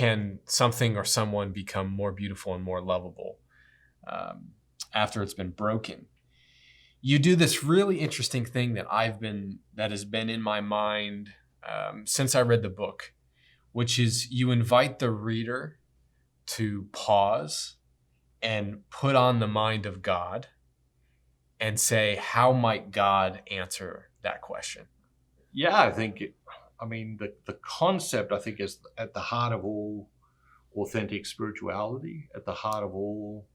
can something or someone become more beautiful and more lovable after it's been broken? You do this really interesting thing that has been in my mind since I read the book, which is you invite the reader to pause and put on the mind of God and say, how might God answer that question? Yeah, I think, the concept, I think, is at the heart of all authentic spirituality, at the heart of all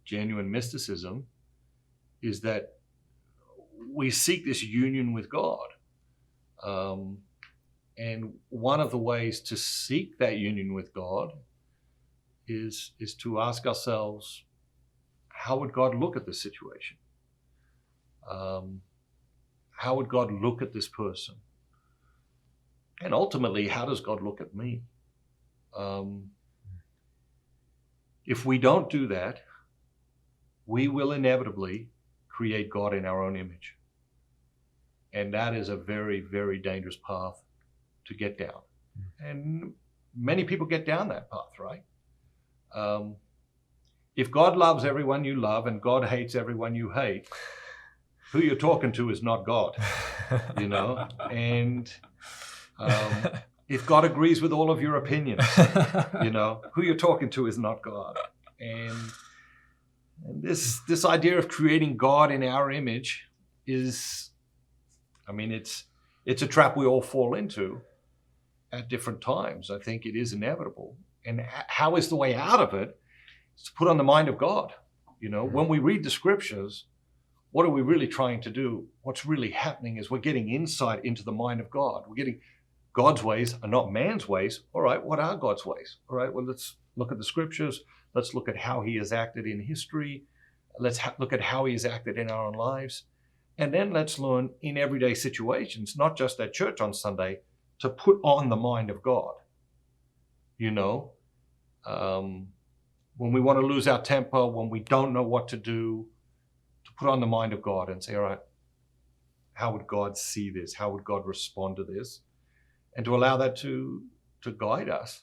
genuine mysticism, is that we seek this union with God. And one of the ways to seek that union with God is to ask ourselves, how would God look at this situation? How would God look at this person? And ultimately, how does God look at me? If we don't do that, we will inevitably create God in our own image. And that is a very, very dangerous path to get down. And many people get down that path, right? If God loves everyone you love and God hates everyone you hate, who you're talking to is not God, And if God agrees with all of your opinions, who you're talking to is not God. And this idea of creating God in our image is, it's a trap we all fall into at different times. I think it is inevitable. And how is the way out of it? It's to put on the mind of God. When we read the scriptures, what are we really trying to do? What's really happening is we're getting insight into the mind of God. We're getting God's ways are not man's ways. All right, what are God's ways? All right, well, let's look at the scriptures. Let's look at how he has acted in history. Let's look at how he has acted in our own lives. And then let's learn in everyday situations, not just at church on Sunday, to put on the mind of God. When we want to lose our temper, when we don't know what to do, to put on the mind of God and say, all right, how would God see this? How would God respond to this? And to allow that to guide us.